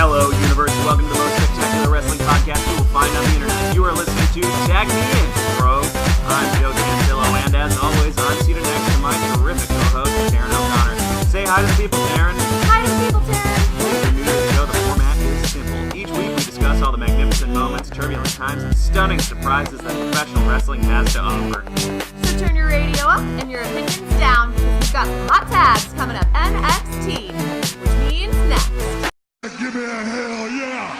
Hello, universe. Welcome to the most spectacular wrestling podcast you will find on the internet. You are listening to Tag Me In, Bro. I'm Joe Cantillo, and as always, I'm seated next to my terrific co-host, Taryn O'Connor. Say hi to the people, Taryn. Hi to the people, Taryn. If you're new to the show, the format is simple. Each week we discuss all the magnificent moments, turbulent times, and stunning surprises that professional wrestling has to offer. So turn your radio up and your opinions down, because we've got some hot tags coming up NXT, which means next. Give me a hell yeah!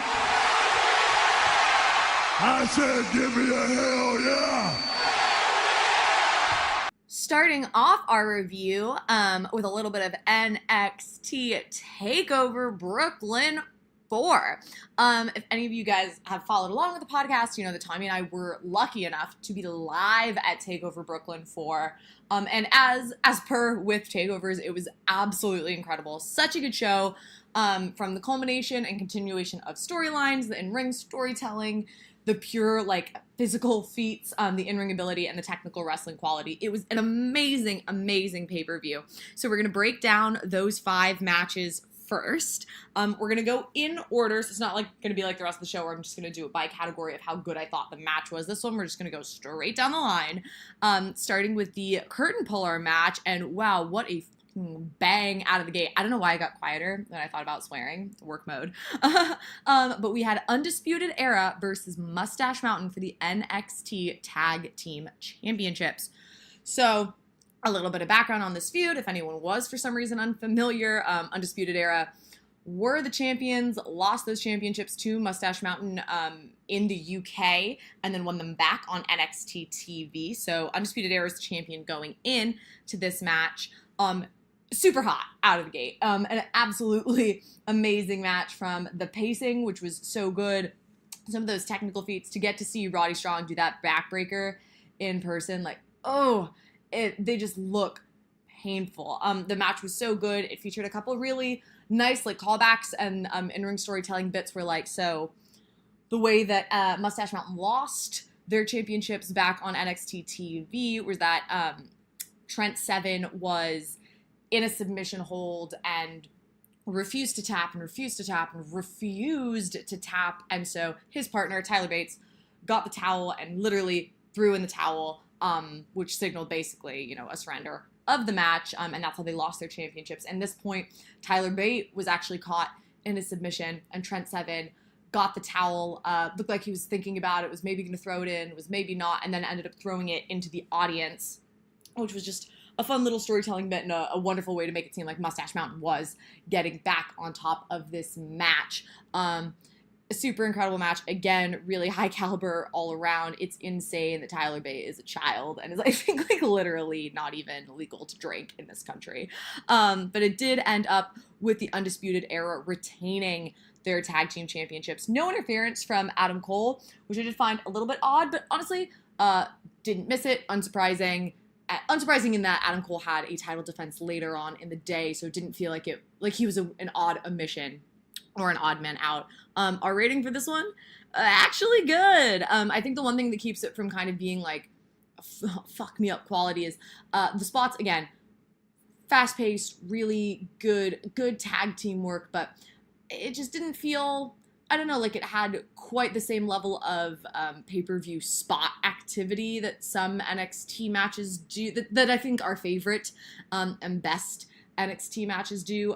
I said give me a hell yeah! Starting off our review with a little bit of NXT Takeover Brooklyn 4. If any of you guys have followed along with the podcast, you know that Tommy and I were lucky enough to be live at Takeover Brooklyn 4. And as per with Takeovers, it was absolutely incredible. Such a good show. From the culmination and continuation of storylines, the in-ring storytelling, the pure, physical feats, the in-ring ability, and the technical wrestling quality. It was an amazing, amazing pay-per-view. So we're going to break down those 5 matches first. We're going to go in order, so it's not going to be like the rest of the show where I'm just going to do it by category of how good I thought the match was. This one, we're just going to go straight down the line, starting with the curtain puller match, and wow, what a bang out of the gate. I don't know why I got quieter when I thought about swearing. Work mode. But we had Undisputed Era versus Mustache Mountain for the NXT Tag Team Championships. So, a little bit of background on this feud, if anyone was for some reason unfamiliar. Undisputed Era were the champions, lost those championships to Mustache Mountain in the UK, and then won them back on NXT TV. So, Undisputed Era is the champion going in to this match. Super hot out of the gate. An absolutely amazing match, from the pacing, which was so good, some of those technical feats, to get to see Roddy Strong do that backbreaker in person. They just look painful. The match was so good. It featured a couple really nice callbacks and in-ring storytelling bits where so the way that Mustache Mountain lost their championships back on NXT TV was that Trent Seven was in a submission hold and refused to tap, and so his partner, Tyler Bates, got the towel and literally threw in the towel, which signaled basically, a surrender of the match, and that's how they lost their championships. And at this point, Tyler Bate was actually caught in a submission, and Trent Seven got the towel, looked like he was thinking about it, was maybe going to throw it in, was maybe not, and then ended up throwing it into the audience, which was just a fun little storytelling bit and a wonderful way to make it seem like Mustache Mountain was getting back on top of this match. A super incredible match. Again, really high caliber all around. It's insane that Tyler Bate is a child and is, I think, literally not even legal to drink in this country. But it did end up with the Undisputed Era retaining their tag team championships. No interference from Adam Cole, which I did find a little bit odd, but honestly, didn't miss it. Unsurprising in that Adam Cole had a title defense later on in the day, so it didn't feel like he was an odd omission or an odd man out. Our rating for this one, actually good. I think the one thing that keeps it from kind of being fuck me up quality is the spots, again, fast-paced, really good tag team work, but it just didn't feel, I don't know, it had quite the same level of pay-per-view spot activity that some NXT matches do, that I think our favorite and best NXT matches do,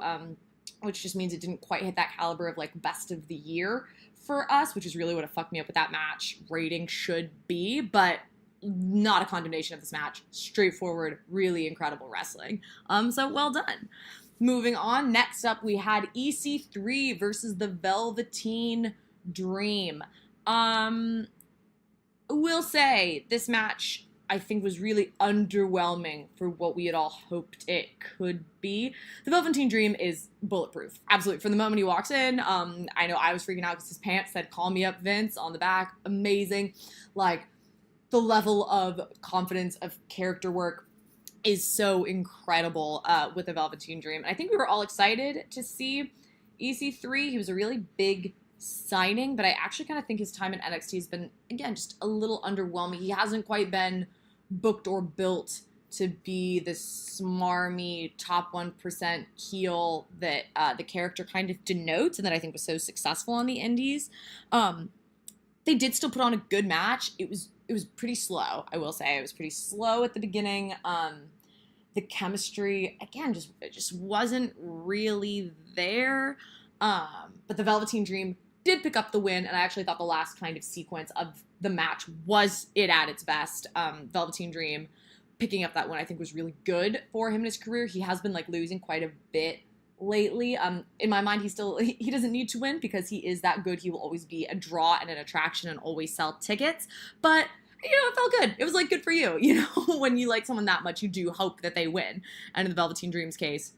which just means it didn't quite hit that caliber of best of the year for us, which is really what it fucked me up with that match rating should be, but not a condemnation of this match. Straightforward, really incredible wrestling. So well done. Moving on, next up we had EC3 versus the Velveteen Dream. Will say this match, I think, was really underwhelming for what we had all hoped it could be. The Velveteen Dream is bulletproof. Absolutely. From the moment he walks in, I know I was freaking out because his pants said, "Call me up, Vince," on the back. Amazing. The level of confidence, of character work, is so incredible with the Velveteen Dream. And I think we were all excited to see EC3. He was a really big signing, but I actually kind of think his time in NXT has been, again, just a little underwhelming. He hasn't quite been booked or built to be the smarmy top 1% heel that the character kind of denotes, and that I think was so successful on the indies. They did still put on a good match. It was pretty slow, I will say. It was pretty slow at the beginning. The chemistry, again, just wasn't really there. But the Velveteen Dream did pick up the win, and I actually thought the last kind of sequence of the match was it at its best. Velveteen Dream picking up that win, I think, was really good for him in his career. He has been like losing quite a bit lately. In my mind, he doesn't need to win because he is that good. He will always be a draw and an attraction and always sell tickets. But it felt good. It was like good for you. When you like someone that much, you do hope that they win. And in the Velveteen Dream's case,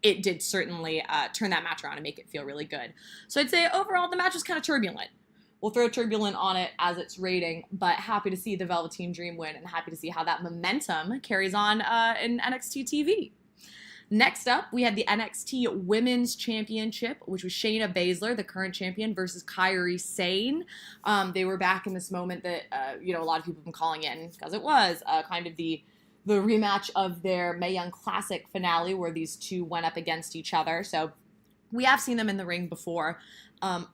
it did certainly turn that match around and make it feel really good. So I'd say overall the match was kind of turbulent. We'll throw turbulent on it as its rating, but happy to see the Velveteen Dream win and happy to see how that momentum carries on in NXT TV. Next up, we had the NXT Women's Championship, which was Shayna Baszler, the current champion, versus Kairi Sane. They were back in this moment that, a lot of people have been calling in, because it was kind of the rematch of their Mae Young Classic finale, where these two went up against each other. So we have seen them in the ring before. I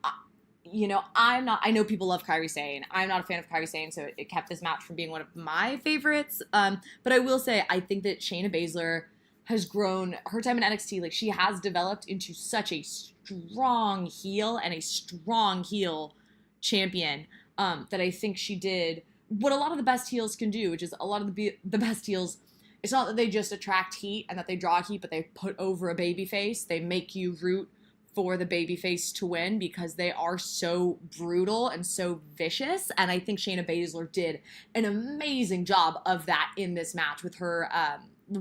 know people love Kairi Sane. I'm not a fan of Kairi Sane, so it kept this match from being one of my favorites. But I will say, I think that Shayna Baszler has grown her time in NXT. Like, she has developed into such a strong heel and a strong heel champion that I think she did what a lot of the best heels can do, which is a lot of the best heels. It's not that they just attract heat and that they draw heat, but they put over a babyface. They make you root for the babyface to win because they are so brutal and so vicious. And I think Shayna Baszler did an amazing job of that in this match with her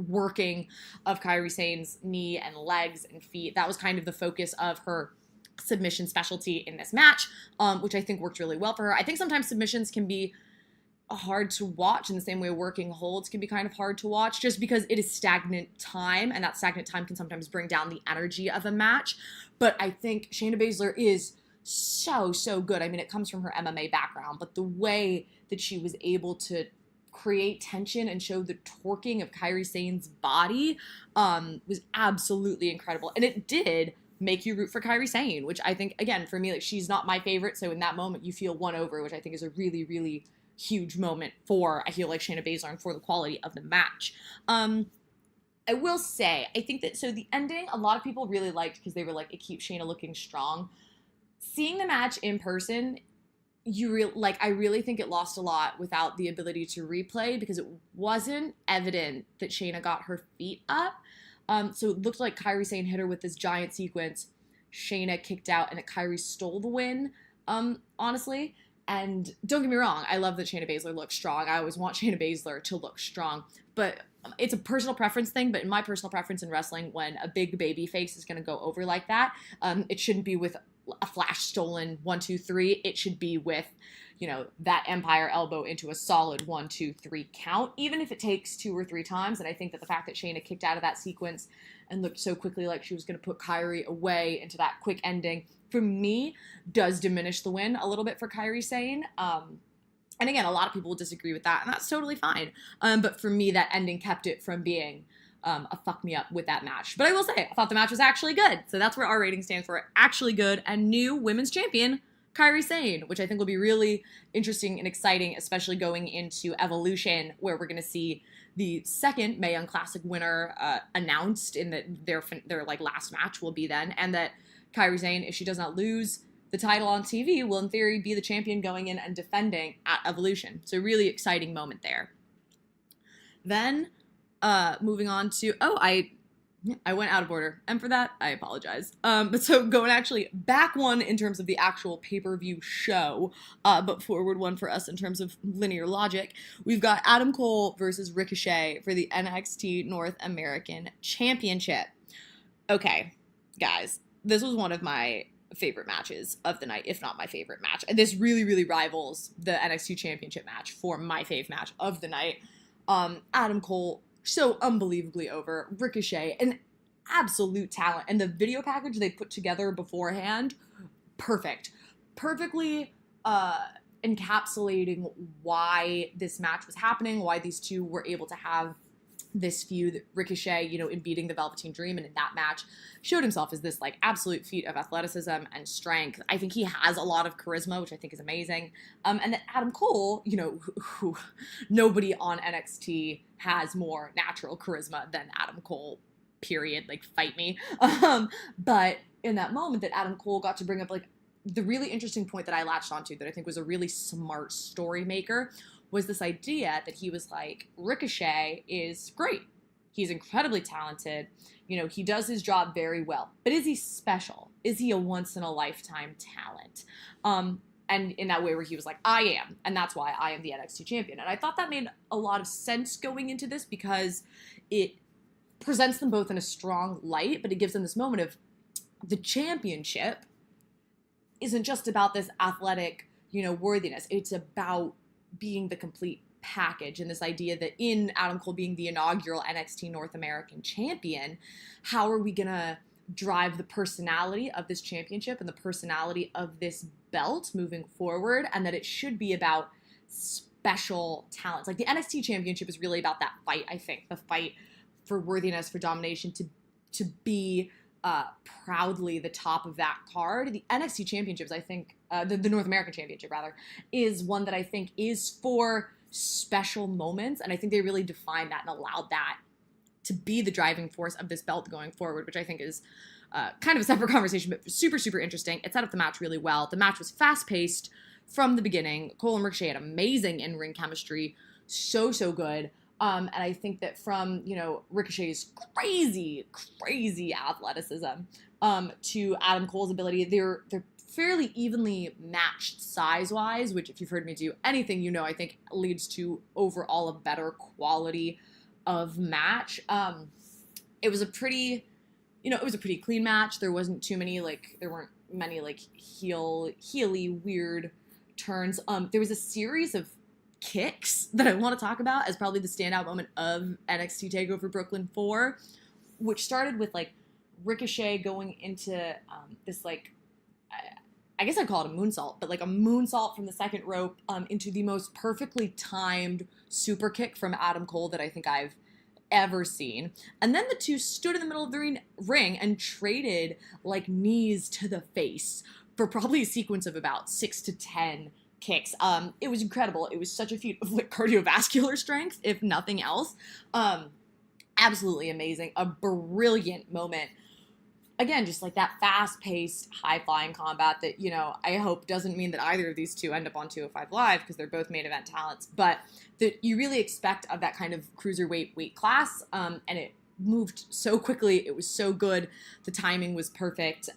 working of Kairi Sane's knee and legs and feet. That was kind of the focus of her submission specialty in this match, which I think worked really well for her. I think sometimes submissions can be hard to watch in the same way working holds can be kind of hard to watch, just because it is stagnant time, and that stagnant time can sometimes bring down the energy of a match. But I think Shayna Baszler is so good. I mean, it comes from her MMA background, but the way that she was able to create tension and show the torquing of Kairi Sane's body was absolutely incredible. And it did make you root for Kairi Sane, which I think, again, for me, like, she's not my favorite, so in that moment you feel won over, which I think is a really, really huge moment for a heel like Shayna Baszler and for the quality of the match. I will say, I think that, so the ending, a lot of people really liked because they were like, it keeps Shayna looking strong. Seeing the match in person, I really think it lost a lot without the ability to replay, because it wasn't evident that Shayna got her feet up. So it looked like Kairi Sane hit her with this giant sequence. Shayna kicked out and that Kairi stole the win, honestly. And don't get me wrong, I love that Shayna Baszler looks strong. I always want Shayna Baszler to look strong. But it's a personal preference thing. But in my personal preference in wrestling, when a big baby face is going to go over like that, it shouldn't be with a flash stolen 1, 2, 3. It should be with, that Empire elbow into a solid 1, 2, 3 count, even if it takes 2 or 3 times. And I think that the fact that Shayna kicked out of that sequence and looked so quickly like she was going to put Kairi away into that quick ending, for me, does diminish the win a little bit for Kairi Sane. And again, a lot of people will disagree with that, and that's totally fine. But for me, that ending kept it from being a fuck me up with that match. But I will say, I thought the match was actually good. So that's where our rating stands for, actually good, and new women's champion, Kairi Sane, which I think will be really interesting and exciting, especially going into Evolution, where we're going to see the second Mae Young Classic winner announced in their last match will be then, and that Kairi Sane, if she does not lose the title on TV, will in theory be the champion going in and defending at Evolution. So really exciting moment there. Then moving on to, I went out of order, and for that, I apologize. But so going actually back one in terms of the actual pay-per-view show, but forward one for us in terms of linear logic. We've got Adam Cole versus Ricochet for the NXT North American Championship. Okay, guys, this was one of my favorite matches of the night, if not my favorite match. And this really, really rivals the NXT Championship match for my fave match of the night. Adam Cole, so unbelievably over. Ricochet, an absolute talent. And the video package they put together beforehand, perfect. Perfectly encapsulating why this match was happening, why these two were able to have this feud. Ricochet, in beating the Velveteen Dream and in that match, showed himself as this like absolute feat of athleticism and strength. I think he has a lot of charisma, which I think is amazing. And that Adam Cole, who nobody on NXT has more natural charisma than Adam Cole, period. Like, fight me. But in that moment that Adam Cole got to bring up like the really interesting point that I latched onto that I think was a really smart story maker was this idea that he was like, Ricochet is great. He's incredibly talented. He does his job very well. But is he special? Is he a once-in-a-lifetime talent? And in that way where he was like, I am. And that's why I am the NXT champion. And I thought that made a lot of sense going into this because it presents them both in a strong light, but it gives them this moment of the championship isn't just about this athletic, worthiness. It's about being the complete package, and this idea that in Adam Cole being the inaugural NXT North American champion, how are we gonna drive the personality of this championship and the personality of this belt moving forward, and that it should be about special talents. Like the NXT championship is really about that fight, I think, the fight for worthiness, for domination, to be proudly the top of that card. The NXT championships, I think, the North American championship rather, is one that I think is for special moments, and I think they really defined that and allowed that to be the driving force of this belt going forward, which I think is kind of a separate conversation, but super, super interesting. It set up the match really well. The match was fast-paced from the beginning. Cole and Ricochet had amazing in-ring chemistry, so good. And I think that from, Ricochet's crazy athleticism to Adam Cole's ability, they're fairly evenly matched size-wise, which if you've heard me do anything, I think leads to overall a better quality of match. It was a pretty clean match. There wasn't too many, there weren't many, heely weird turns. There was a series of kicks that I want to talk about as probably the standout moment of NXT TakeOver Brooklyn 4, which started with Ricochet going into this I guess I'd call it a moonsault, but a moonsault from the second rope into the most perfectly timed super kick from Adam Cole that I think I've ever seen. And then the two stood in the middle of the ring and traded knees to the face for probably a sequence of about 6 to 10 kicks. It was incredible. It was such a feat of cardiovascular strength, if nothing else. Absolutely amazing. A brilliant moment. Again, just that fast-paced, high-flying combat that, I hope doesn't mean that either of these two end up on 205 Live because they're both main event talents, but that you really expect of that kind of cruiserweight weight class, and it moved so quickly. It was so good. The timing was perfect.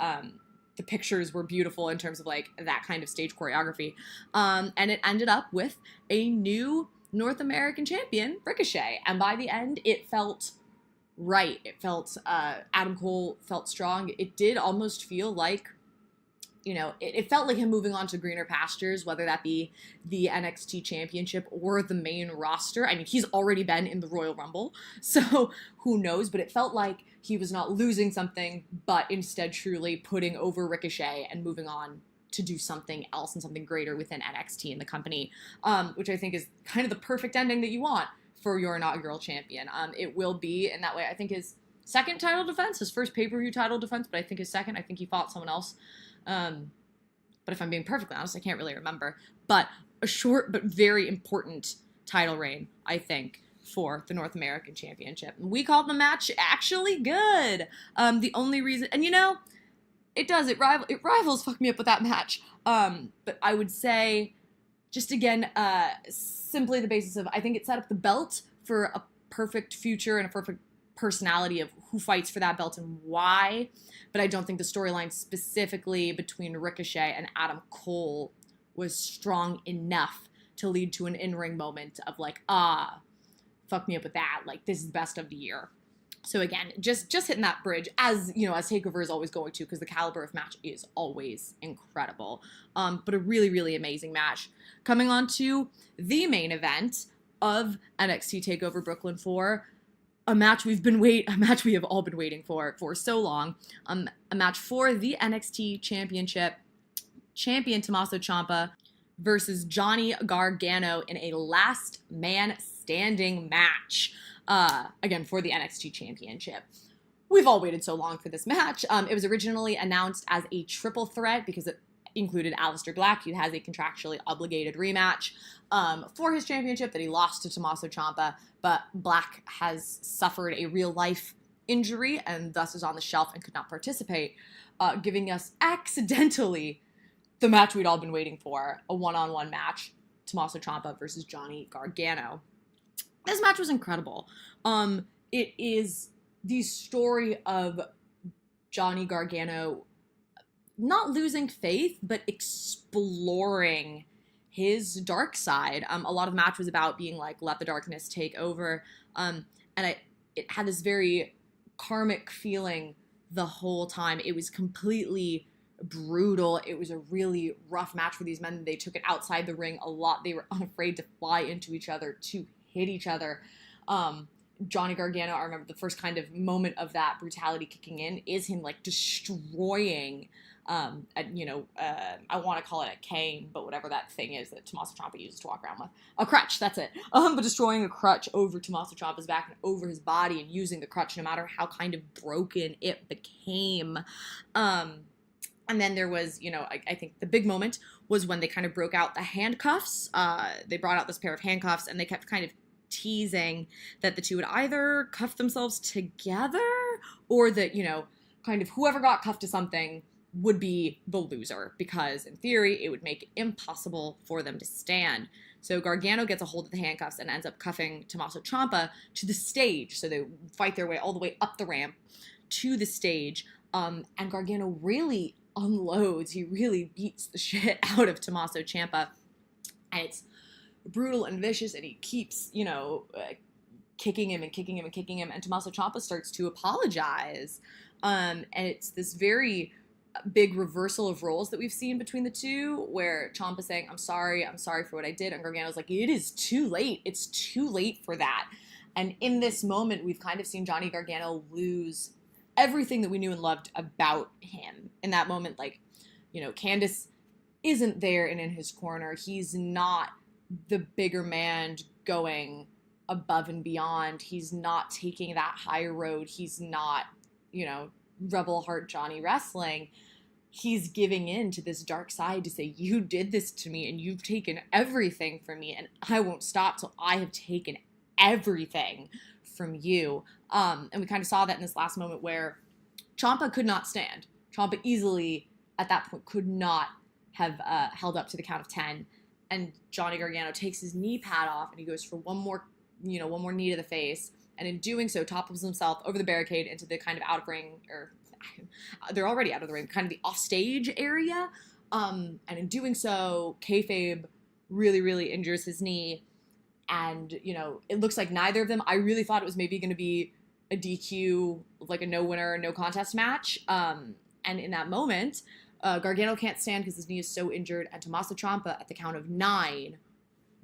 The pictures were beautiful in terms of that kind of stage choreography. And it ended up with a new North American champion, Ricochet. And by the end, it felt right. It felt, Adam Cole felt strong. It did almost feel like, it felt like him moving on to greener pastures, whether that be the NXT championship or the main roster. I mean, he's already been in the Royal Rumble, so who knows? But it felt like he was not losing something, but instead truly putting over Ricochet and moving on to do something else and something greater within NXT and the company, which I think is kind of the perfect ending that you want for your inaugural champion. It will be, in that way, I think his second title defense, his first pay-per-view title defense, but I think his second. I think he fought someone else. But if I'm being perfectly honest, I can't really remember. But a short but very important title reign, I think, for the North American Championship. And we called the match actually good. The only reason, and it rivals fuck me up with that match. But I would say, just again, simply the basis of, I think it set up the belt for a perfect future and a perfect personality of who fights for that belt and why. But I don't think the storyline specifically between Ricochet and Adam Cole was strong enough to lead to an in-ring moment of fuck me up with that. This is the best of the year. So again, just hitting that bridge as Takeover is always going to, because the caliber of match is always incredible. But a really, really amazing match. Coming on to the main event of NXT TakeOver Brooklyn 4, a match we have all been waiting for so long. A match for the NXT Championship. Champion Tommaso Ciampa versus Johnny Gargano in a last man standing match. again, for the NXT Championship. We've all waited so long for this match. It was originally announced as a triple threat because it included Aleister Black, who has a contractually obligated rematch for his championship that he lost to Tommaso Ciampa, but Black has suffered a real-life injury and thus is on the shelf and could not participate, giving us accidentally the match we'd all been waiting for, a one-on-one match, Tommaso Ciampa versus Johnny Gargano. This match was incredible. It is the story of Johnny Gargano not losing faith, but exploring his dark side. A lot of the match was about being like, let the darkness take over. It had this very karmic feeling the whole time. It was completely brutal. It was a really rough match for these men. They took it outside the ring a lot. They were unafraid to fly into each other, to hit each other. Johnny Gargano, I remember the first kind of moment of that brutality kicking in is him like destroying, I want to call it a cane, but whatever that thing is that Tommaso Ciampa uses to walk around with. A crutch, that's it. But destroying a crutch over Tommaso Ciampa's back and over his body and using the crutch no matter how kind of broken it became. And then there was, I think the big moment was when they kind of broke out the handcuffs. They brought out this pair of handcuffs and they kept kind of teasing that the two would either cuff themselves together or that, kind of whoever got cuffed to something would be the loser because in theory it would make it impossible for them to stand. So Gargano gets a hold of the handcuffs and ends up cuffing Tommaso Ciampa to the stage. So they fight their way all the way up the ramp to the stage. And Gargano really unloads. He really beats the shit out of Tommaso Ciampa. And it's brutal and vicious, and he keeps, kicking him and kicking him and kicking him, and Tommaso Ciampa starts to apologize. And it's this very big reversal of roles that we've seen between the two, where Ciampa's saying, I'm sorry for what I did, and Gargano's like, it is too late. It's too late for that. And in this moment, we've kind of seen Johnny Gargano lose everything that we knew and loved about him. In that moment, Candice isn't there and in his corner. He's not the bigger man going above and beyond. He's not taking that high road. He's not, Rebel Heart Johnny wrestling. He's giving in to this dark side to say, you did this to me and you've taken everything from me and I won't stop till I have taken everything from you. And we kind of saw that in this last moment where Ciampa could not stand. Ciampa easily at that point could not have held up to the count of 10. And Johnny Gargano takes his knee pad off and he goes for one more knee to the face. And in doing so, topples himself over the barricade into the kind of out of ring, or they're already out of the ring, kind of the offstage area. And in doing so, kayfabe really, really injures his knee. And, it looks like neither of them, I really thought it was maybe going to be a DQ, like a no winner, no contest match. And in that moment, Gargano can't stand because his knee is so injured, and Tommaso Ciampa, at the count of 9,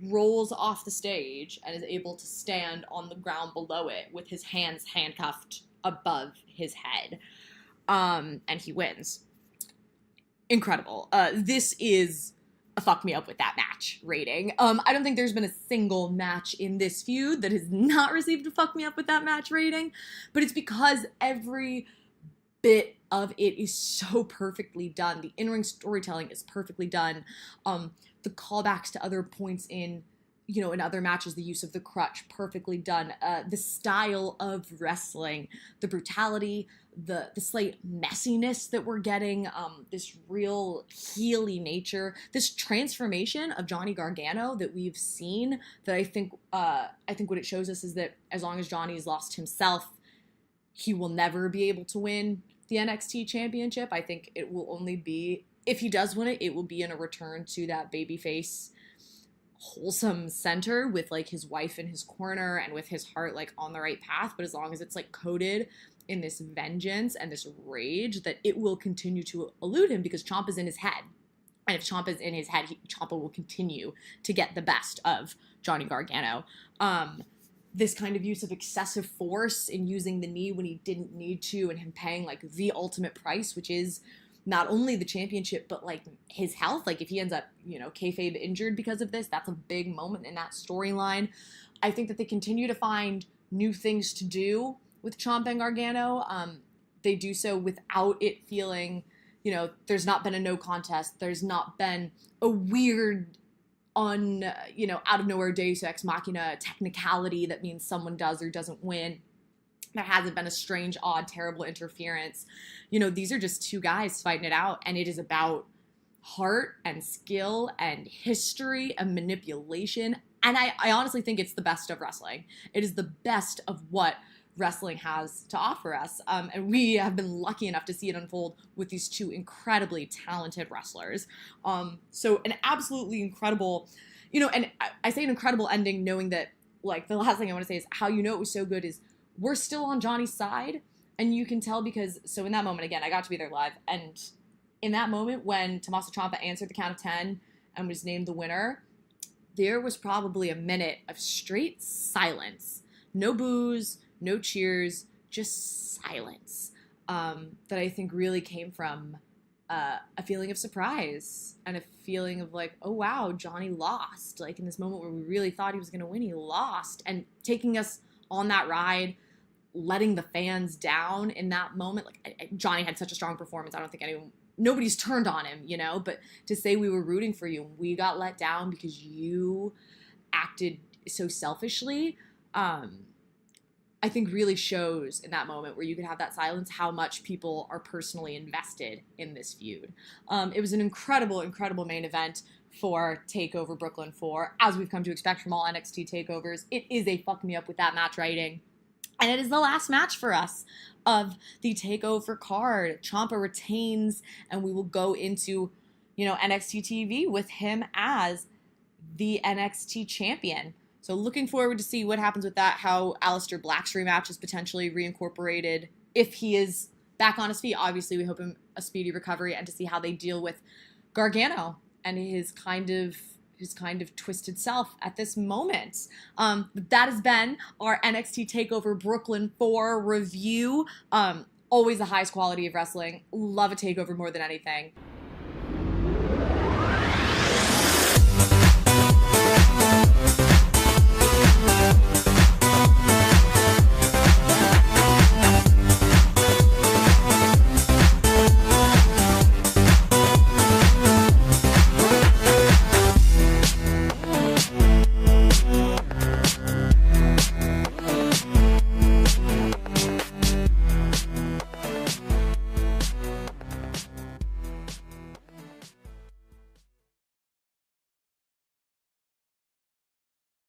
rolls off the stage and is able to stand on the ground below it with his hands handcuffed above his head. And he wins. Incredible. This is a fuck me up with that match rating. I don't think there's been a single match in this feud that has not received a fuck me up with that match rating, but it's because every bit of it is so perfectly done. The in-ring storytelling is perfectly done. The callbacks to other points in other matches, the use of the crutch, perfectly done. The style of wrestling, the brutality, the slight messiness that we're getting, this real heely nature, this transformation of Johnny Gargano that we've seen, that I think what it shows us is that as long as Johnny's lost himself, he will never be able to win the NXT championship. I think it will only be, if he does win it, it will be in a return to that babyface wholesome center with his wife in his corner and with his heart on the right path. But as long as it's coated in this vengeance and this rage, that it will continue to elude him because Ciampa's in his head. And if Ciampa's in his head, Ciampa will continue to get the best of Johnny Gargano. This kind of use of excessive force in using the knee when he didn't need to, and him paying the ultimate price, which is not only the championship, but his health. If he ends up, kayfabe injured because of this, that's a big moment in that storyline. I think that they continue to find new things to do with Ciampa and Gargano. They do so without it feeling, there's not been a no contest. There's not been a weird, out of nowhere Deus Ex Machina technicality that means someone does or doesn't win. There hasn't been a strange, odd, terrible interference. These are just two guys fighting it out, and it is about heart and skill and history and manipulation. And I honestly think it's the best of wrestling. It is the best of what wrestling has to offer us. And we have been lucky enough to see it unfold with these two incredibly talented wrestlers. So an absolutely incredible, and I say an incredible ending knowing that, like, the last thing I want to say is how it was so good is we're still on Johnny's side. And you can tell because, so in that moment, again, I got to be there live. And in that moment when Tommaso Ciampa answered the count of 10 and was named the winner, there was probably a minute of straight silence. No boos, no cheers, just silence, that I think really came from a feeling of surprise and a feeling of like, oh wow, Johnny lost. Like in this moment where we really thought he was going to win, he lost. And taking us on that ride, letting the fans down in that moment. Like Johnny had such a strong performance. I don't think nobody's turned on him, but to say we were rooting for you, we got let down because you acted so selfishly, I think really shows in that moment where you could have that silence how much people are personally invested in this feud. It was an incredible, incredible main event for Takeover Brooklyn 4, as we've come to expect from all NXT takeovers. It is a fuck me up with that match rating. And it is the last match for us of the Takeover card. Ciampa retains, and we will go into, NXT TV with him as the NXT champion. So looking forward to see what happens with that, how Aleister Black's rematch is potentially reincorporated if he is back on his feet. Obviously, we hope him a speedy recovery, and to see how they deal with Gargano and his kind of twisted self at this moment. That has been our NXT TakeOver Brooklyn 4 review. Always the highest quality of wrestling. Love a takeover more than anything.